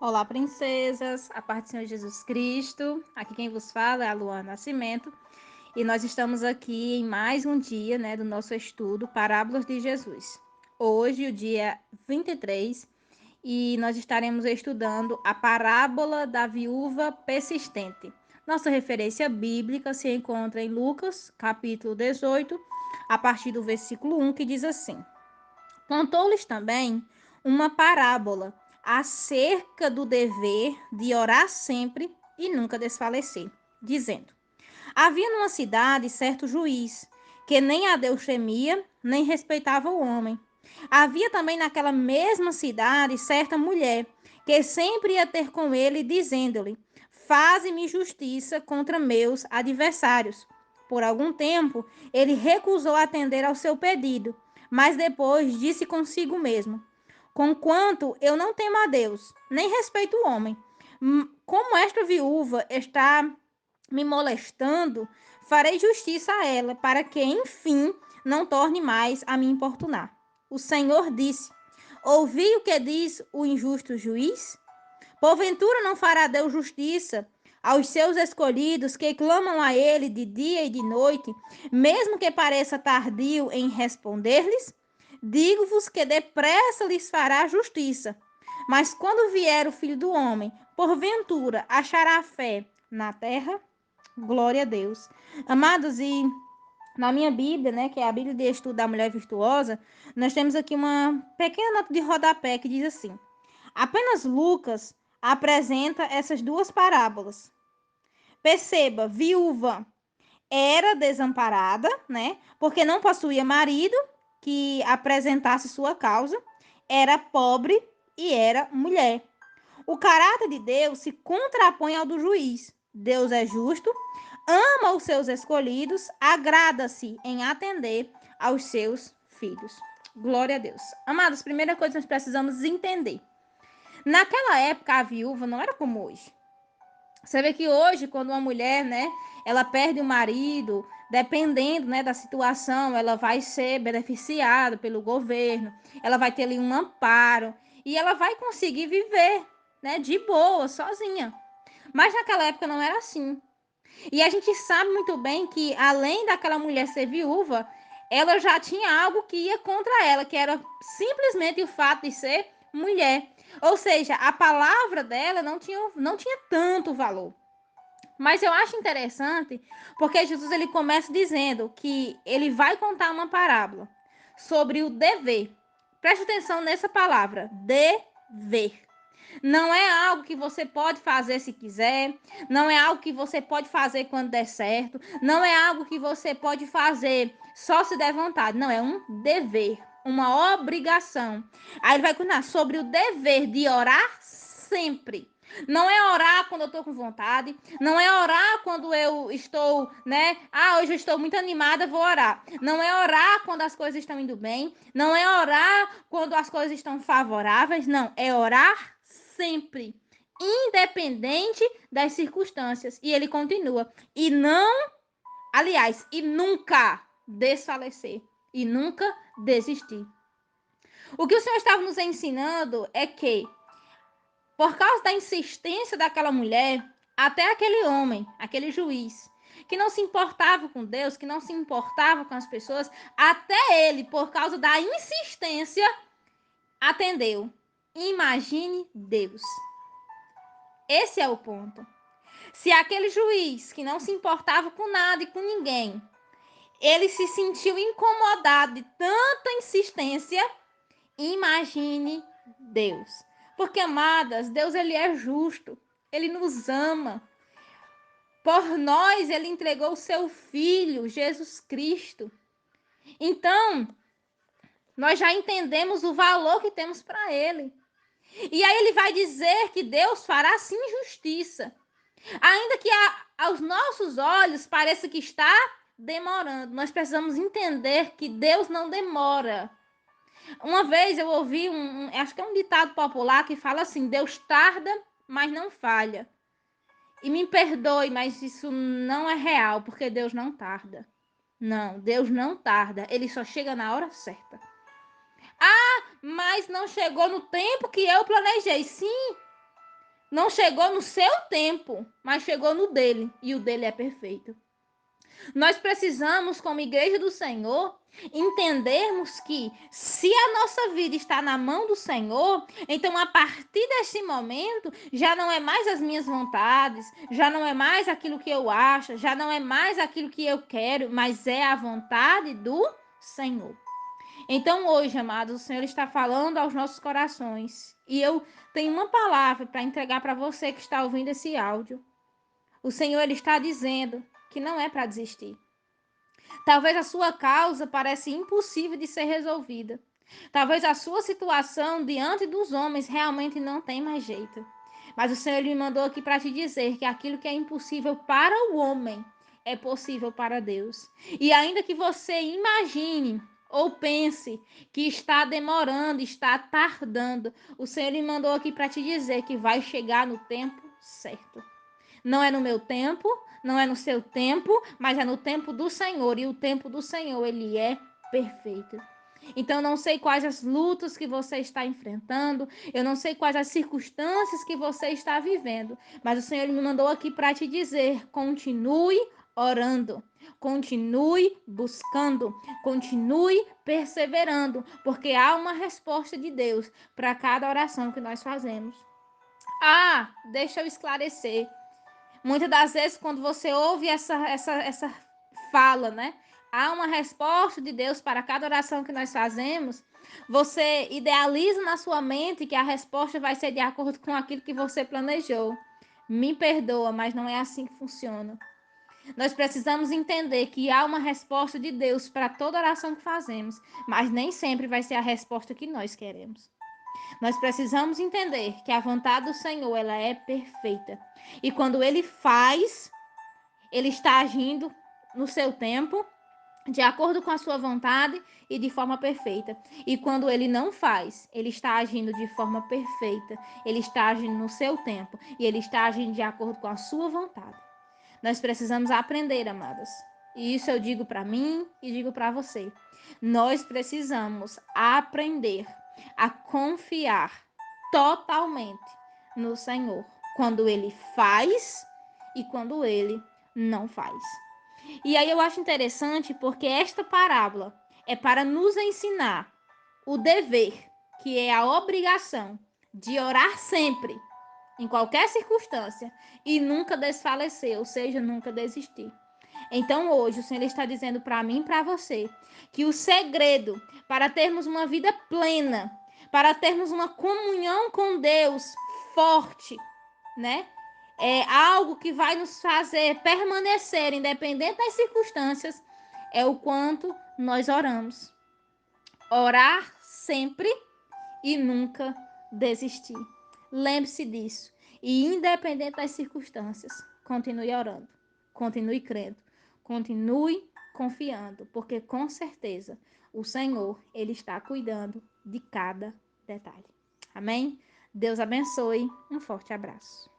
Olá, princesas, a paz do Senhor Jesus Cristo. Aqui quem vos fala é a Luana Nascimento e nós estamos aqui em mais um dia, do nosso estudo Parábolas de Jesus. Hoje, o dia 23, e nós estaremos estudando a parábola da viúva persistente. Nossa referência bíblica se encontra em Lucas, capítulo 18, a partir do versículo 1, que diz assim: Contou-lhes também uma parábola acerca do dever de orar sempre e nunca desfalecer, dizendo: Havia numa cidade certo juiz, que nem a Deus temia, nem respeitava o homem. Havia também naquela mesma cidade certa mulher, que sempre ia ter com ele, dizendo-lhe: Faze-me justiça contra meus adversários. Por algum tempo, ele recusou atender ao seu pedido, mas depois disse consigo mesmo: Conquanto eu não temo a Deus, nem respeito o homem, como esta viúva está me molestando, farei justiça a ela, para que, enfim, não torne mais a me importunar. O Senhor disse: Ouvi o que diz o injusto juiz? Porventura não fará Deus justiça aos seus escolhidos que clamam a ele de dia e de noite, mesmo que pareça tardio em responder-lhes? Digo-vos que depressa lhes fará justiça. Mas quando vier o Filho do Homem, porventura achará fé na terra? Glória a Deus. Amados, e na minha Bíblia, que é a Bíblia de Estudo da Mulher Virtuosa, nós temos aqui uma pequena nota de rodapé que diz assim: apenas Lucas apresenta essas duas parábolas. Perceba, viúva era desamparada, porque não possuía marido que apresentasse sua causa, era pobre e era mulher. O caráter de Deus se contrapõe ao do juiz. Deus é justo, ama os seus escolhidos, agrada-se em atender aos seus filhos. Glória a Deus. Amados, primeira coisa que nós precisamos entender. Naquela época, a viúva não era como hoje. Você vê que hoje, quando uma mulher, ela perde o marido, dependendo, da situação, ela vai ser beneficiada pelo governo, ela vai ter ali um amparo e ela vai conseguir viver, de boa, sozinha. Mas naquela época não era assim. E a gente sabe muito bem que, além daquela mulher ser viúva, ela já tinha algo que ia contra ela, que era simplesmente o fato de ser mulher. Ou seja, a palavra dela não tinha tanto valor. Mas eu acho interessante porque Jesus ele começa dizendo que ele vai contar uma parábola sobre o dever. Preste atenção nessa palavra, dever. Não é algo que você pode fazer se quiser, não é algo que você pode fazer quando der certo, não é algo que você pode fazer só se der vontade. Não, é um dever, uma obrigação. Aí ele vai contar sobre o dever de orar sempre. Não é orar quando eu estou com vontade, não é orar quando eu estou, hoje eu estou muito animada, vou orar. Não é orar quando as coisas estão indo bem, não é orar quando as coisas estão favoráveis, não, é orar sempre, independente das circunstâncias. E ele continua, e não, aliás, e nunca desfalecer, e nunca desistir. O que o Senhor estava nos ensinando é que, por causa da insistência daquela mulher, até aquele homem, aquele juiz, que não se importava com Deus, que não se importava com as pessoas, até ele, por causa da insistência, atendeu. Imagine Deus. Esse é o ponto. Se aquele juiz que não se importava com nada e com ninguém, ele se sentiu incomodado de tanta insistência, imagine Deus. Porque, amadas, Deus ele é justo, ele nos ama. Por nós, ele entregou o seu Filho, Jesus Cristo. Então, nós já entendemos o valor que temos para ele. E aí ele vai dizer que Deus fará sim justiça. Ainda que aos nossos olhos pareça que está demorando, nós precisamos entender que Deus não demora. Uma vez eu ouvi acho que é um ditado popular que fala assim: Deus tarda, mas não falha. E me perdoe, mas isso não é real, porque Deus não tarda. Não, Deus não tarda, ele só chega na hora certa. Ah, mas não chegou no tempo que eu planejei. Sim, Não chegou no seu tempo, mas chegou no dele, e o dele é perfeito. Nós precisamos, como igreja do Senhor, entendermos que se a nossa vida está na mão do Senhor, então a partir desse momento já não é mais as minhas vontades, já não é mais aquilo que eu acho, já não é mais aquilo que eu quero, mas é a vontade do Senhor. Então hoje, amados, o Senhor está falando aos nossos corações e eu tenho uma palavra para entregar para você que está ouvindo esse áudio. O Senhor ele está dizendo que não é para desistir. Talvez a sua causa pareça impossível de ser resolvida. Talvez a sua situação diante dos homens realmente não tem mais jeito. Mas o Senhor me mandou aqui para te dizer que aquilo que é impossível para o homem é possível para Deus. E ainda que você imagine ou pense que está demorando, está tardando, o Senhor me mandou aqui para te dizer que vai chegar no tempo certo. Não é no meu tempo, não é no seu tempo, mas é no tempo do Senhor. E o tempo do Senhor, ele é perfeito. Então, não sei quais as lutas que você está enfrentando, eu não sei quais as circunstâncias que você está vivendo, mas o Senhor me mandou aqui para te dizer: continue orando, continue buscando, continue perseverando, porque há uma resposta de Deus para cada oração que nós fazemos. Ah, deixa eu esclarecer. Muitas das vezes, quando você ouve essa fala, né? Há uma resposta de Deus para cada oração que nós fazemos. Você idealiza na sua mente que a resposta vai ser de acordo com aquilo que você planejou. Me perdoa, mas não é assim que funciona. Nós precisamos entender que há uma resposta de Deus para toda oração que fazemos, mas nem sempre vai ser a resposta que nós queremos. Nós precisamos entender que a vontade do Senhor, ela é perfeita. E quando ele faz, ele está agindo no seu tempo, de acordo com a sua vontade e de forma perfeita. E quando ele não faz, ele está agindo de forma perfeita. Ele está agindo no seu tempo e ele está agindo de acordo com a sua vontade. Nós precisamos aprender, amadas. E isso eu digo para mim e digo para você. Nós precisamos aprender a confiar totalmente no Senhor quando ele faz e quando ele não faz. E aí eu acho interessante porque esta parábola é para nos ensinar o dever, que é a obrigação de orar sempre, em qualquer circunstância, e nunca desfalecer, ou seja, nunca desistir. Então hoje o Senhor está dizendo para mim e para você que o segredo para termos uma vida plena, para termos uma comunhão com Deus forte, né? É algo que vai nos fazer permanecer, independente das circunstâncias, é o quanto nós oramos. Orar sempre e nunca desistir. Lembre-se disso. E independente das circunstâncias, continue orando, continue crendo, continue confiando, porque com certeza o Senhor, ele está cuidando de cada detalhe. Amém? Deus abençoe. Um forte abraço.